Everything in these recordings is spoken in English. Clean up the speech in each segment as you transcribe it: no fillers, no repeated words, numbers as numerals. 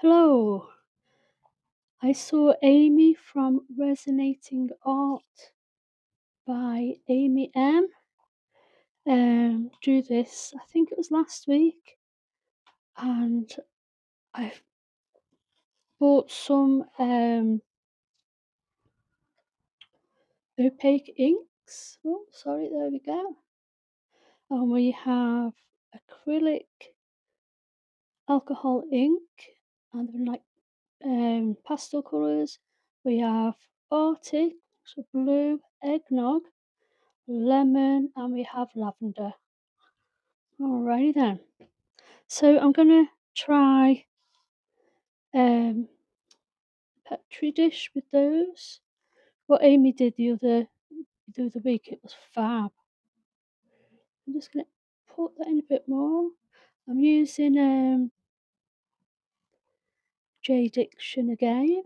Hello, I saw Amy from Resonating Art by Amy M. Do this, I think it was last week, and I bought some opaque inks. Oh, sorry, there we go. And we have acrylic alcohol ink, and they're like pastel colours. We have Arctic, so blue, eggnog, lemon, and we have lavender. Alrighty then. So I'm gonna try Petri dish with those. What Amy did the other week, it was fab. I'm just gonna put that in a bit more. I'm using JDiction again.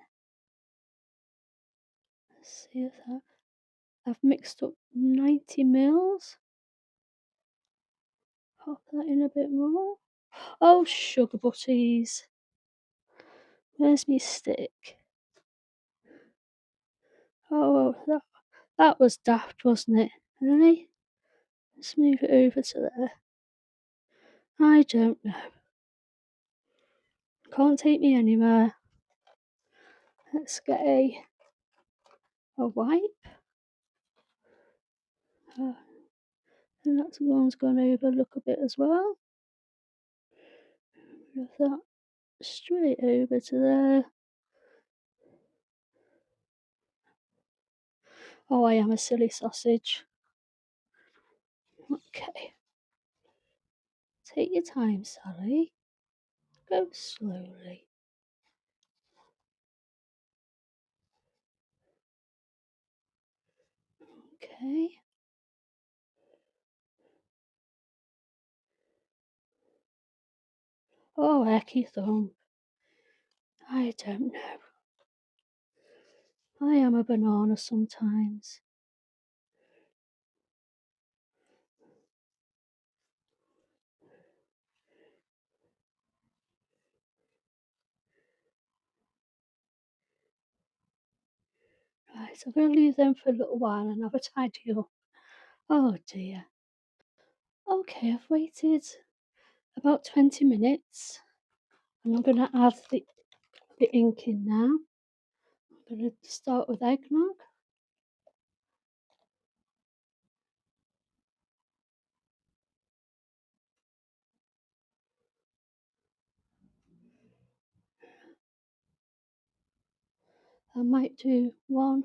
Let's see if that. I've mixed up 90 mils. Pop that in a bit more. Oh, sugar butties. Where's my stick? Oh, that was daft, wasn't it? Really? Let's move it over to there. I don't know. Can't take me anywhere. Let's get a wipe. And that's the one's gone over. Look a bit as well. Move that straight over to there. Oh, I am a silly sausage. Okay. Take your time, Sally. Go slowly. Okay. Oh, hecky thump. I don't know. I am a banana sometimes. Right, I'm going to leave them for a little while and have a tidy up. Oh dear. Okay, I've waited about 20 minutes and I'm going to add the ink in now. I'm going to start with eggnog. I might do one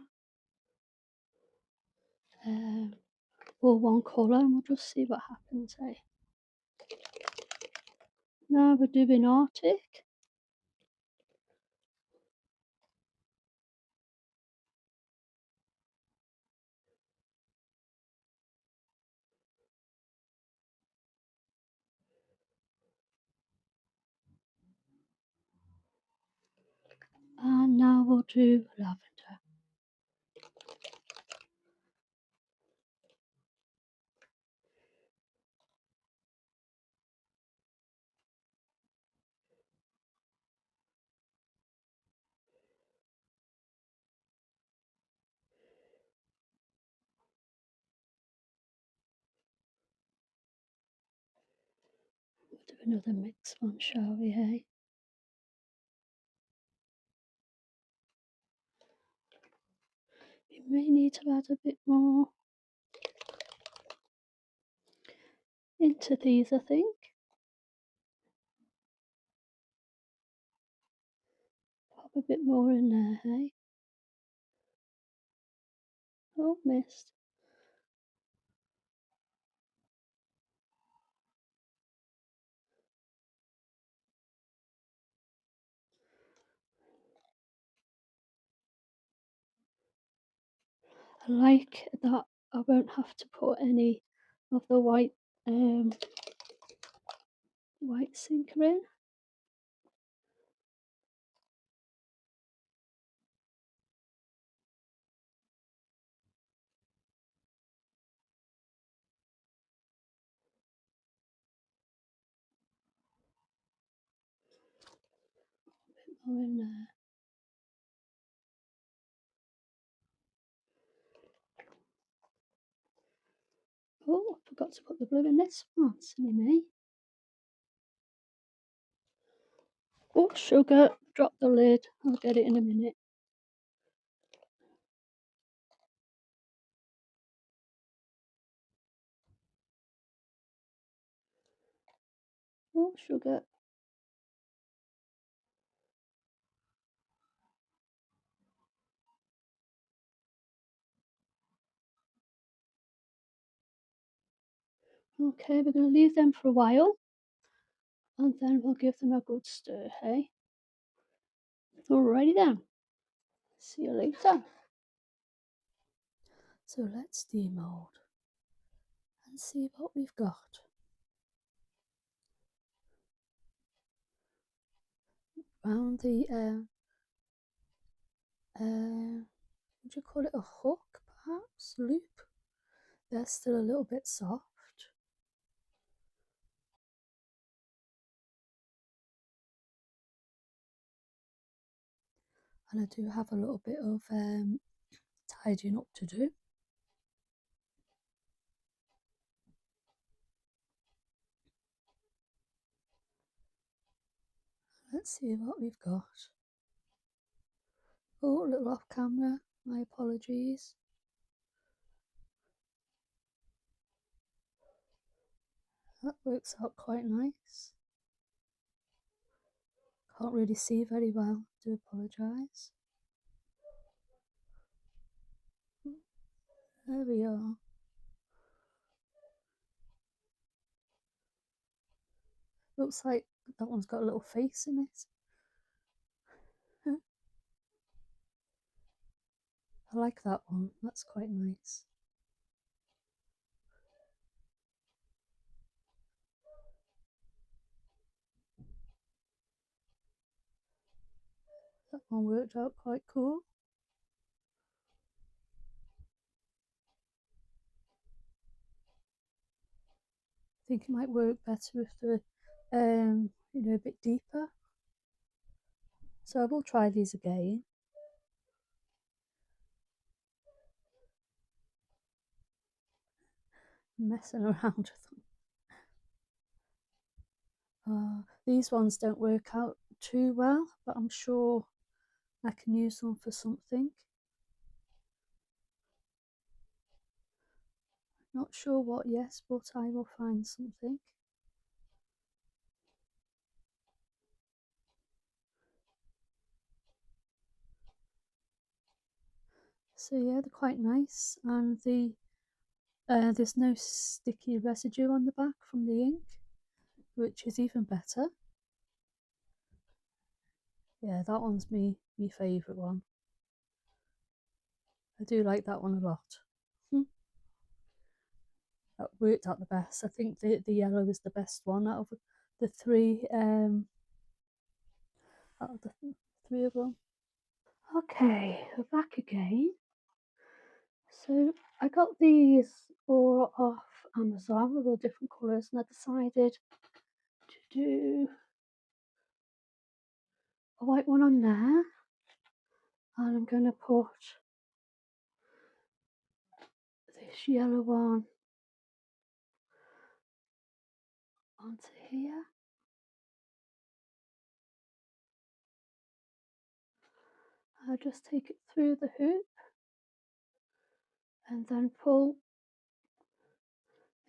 or one colour and we'll just see what happens, eh? Now we're doing Arctic. And now we'll do lavender. We'll do another mix one, shall we, hey? We may need to add a bit more into these, I think. Pop a bit more in there, hey? Oh, missed. I like that I won't have to put any of the white sinker in. A more in there. Oh, I forgot to put the blue in this one, silly me. Oh, sugar, drop the lid, I'll get it in a minute. Oh, sugar. Okay, we're going to leave them for a while, and then we'll give them a good stir, hey? Alrighty then, see you later. So let's demold and see what we've got. Round the, would you call it a hook perhaps? Loop? They're still a little bit soft. And I do have a little bit of tidying up to do. Let's see what we've got. Oh, a little off camera, my apologies. That works out quite nice. Can't really see very well, do apologise. There we are. Looks like that one's got a little face in it. I like that one, that's quite nice. That one worked out quite cool. I think it might work better if they're, a bit deeper. So I will try these again. Messing around with them. These ones don't work out too well, but I'm sure I can use them for something. Not sure what yet, but I will find something. So yeah, they're quite nice, and there's no sticky residue on the back from the ink, which is even better. Yeah, that one's my favourite one. I do like that one a lot. That worked out the best. I think the yellow is the best one out of the three of them. Okay, we're back again. So I got these all off Amazon with all different colours, and I decided to do a white one on there, and I'm going to put this yellow one onto here. I'll just take it through the hoop and then pull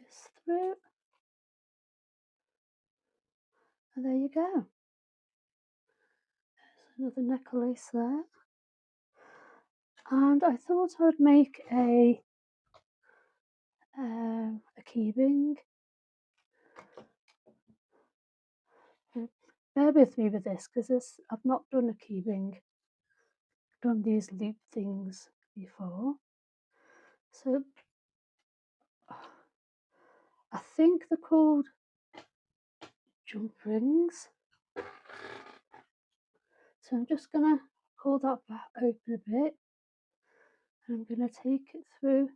this through, and there you go. There's another necklace there. And I thought I would make a key ring. Bear with me with this, because I've not done a key ring, done these loop things before. So I think they're called jump rings. So I'm just going to pull that back open a bit, and I'm going to take it through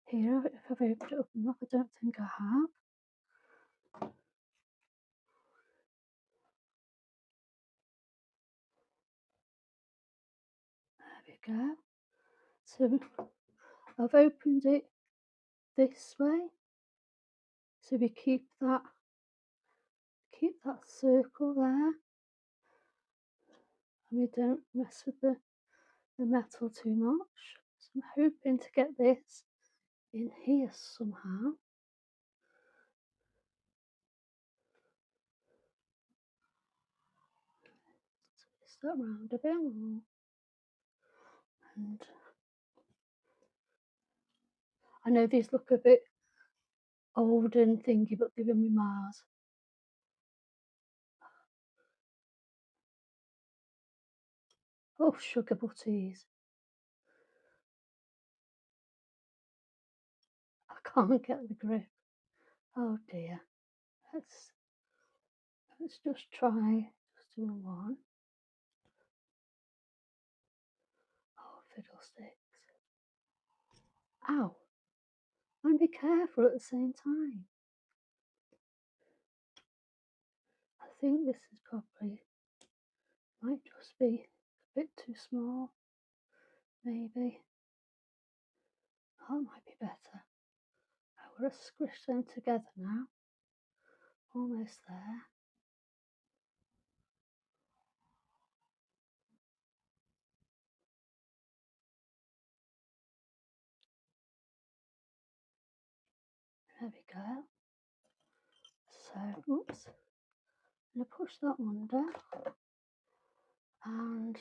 here. If I've opened it up enough, I don't think I have. we go. So I've opened it this way, so we keep that circle there, and we don't mess with the metal too much. So I'm hoping to get this in here somehow. Twist that round a bit more, and I know these look a bit old and thingy, but they've been with Mars. Oh, sugar butties. I can't get the grip. Oh dear. Let's just try just doing one. Oh, fiddlesticks. Ow. And be careful at the same time. I think this is probably, might just be a bit too small. Maybe. Oh, it might be better. Oh, we're going to squish them together now. Almost there. There we go. So, oops. I'm going to push that under. And,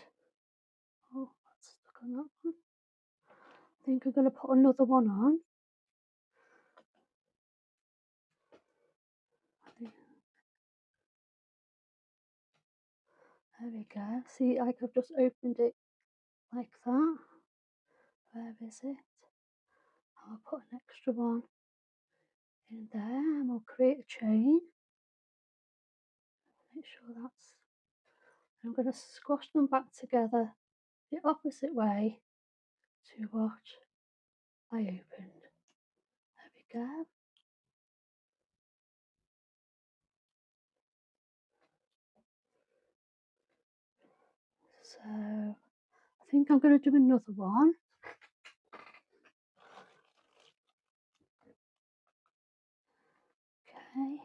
oh, that's stuck on that one. I think I'm going to put another one on. There we go. See, I've just opened it like that. Where is it? I'll put an extra one in there and we'll create a chain. Make sure that's... I'm going to squash them back together the opposite way to what I opened. There we go. So I think I'm going to do another one. Okay.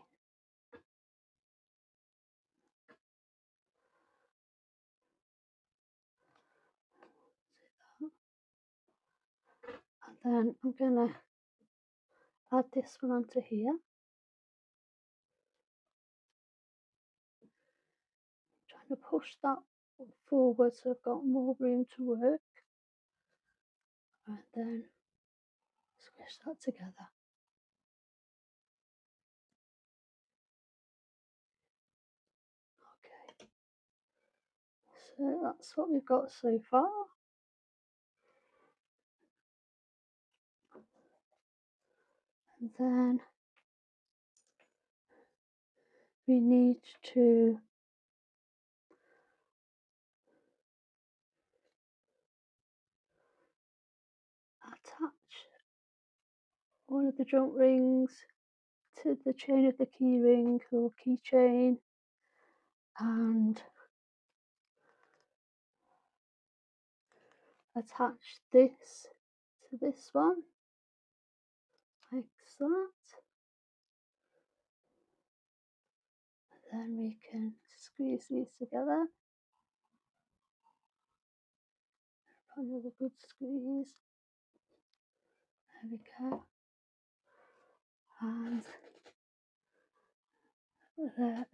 And then I'm going to add this one onto here. Trying to push that forward so I've got more room to work. And then squish that together. Okay. So that's what we've got so far. And then we need to attach one of the jump rings to the chain of the key ring or keychain, and attach this to this one like that. And then we can squeeze these together. Another good squeeze. There we go. And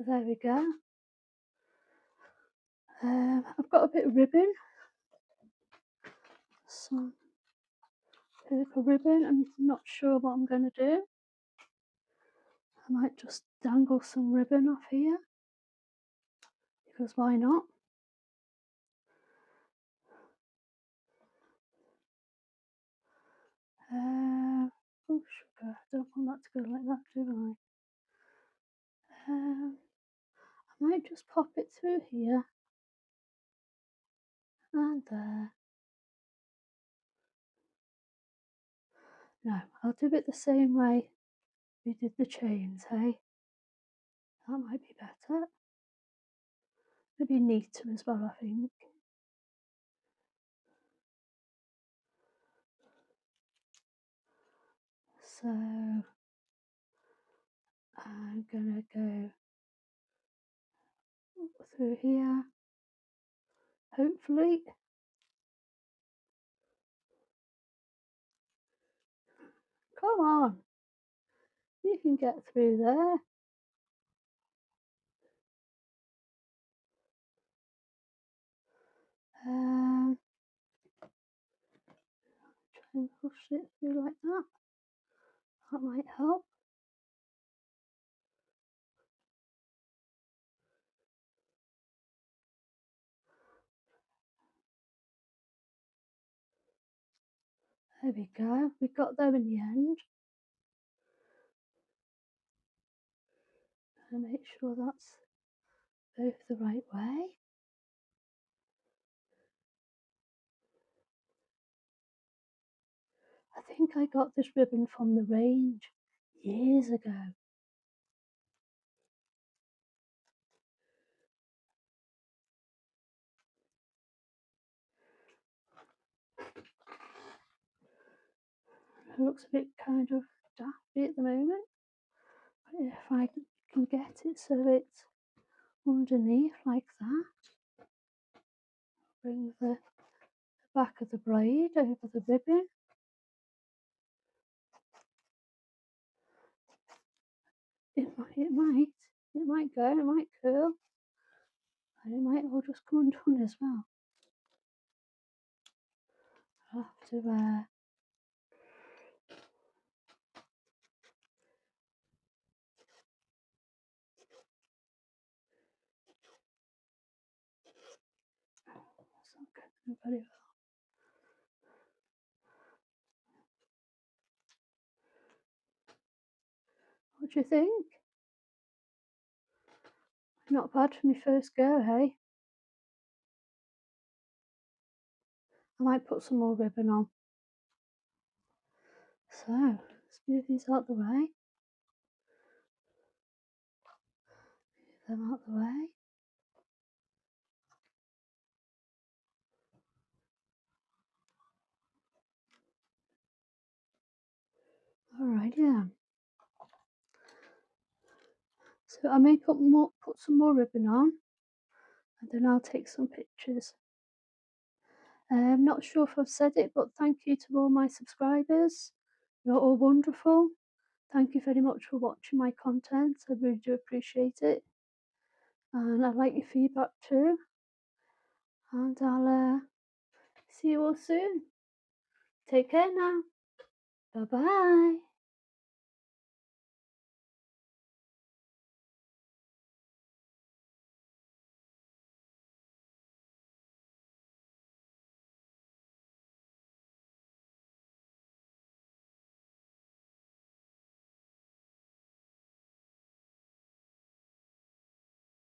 there we go. I've got a bit of ribbon, some purple ribbon. I'm not sure what I'm going to do. I might just dangle some ribbon off here, because why not? Oh sugar, I don't want that to go like that, do I? I might just pop it through here and there. No, I'll do it the same way we did the chains, hey? That might be better. It'd be neater as well, I think. So I'm gonna go through here, hopefully. Come on, you can get through there. Try and push it through like that. That might help. There we go. We got there in the end. And make sure that's both the right way. I think I got this ribbon from the range years ago. It looks a bit kind of daffy at the moment. But if I can get it so it's underneath like that, bring the back of the braid over the ribbon. It might go, it might curl, and it might all just come undone as well. I'll have to that's not going very well. What do you think? Not bad for my first go, hey? I might put some more ribbon on. So, let's move these out the way. Move them out the way. Alright, yeah. So I may put some more ribbon on, and then I'll take some pictures. I'm not sure if I've said it, but thank you to all my subscribers. You're all wonderful. Thank you very much for watching my content. I really do appreciate it. And I'd like your feedback too. And I'll see you all soon. Take care now. Bye bye.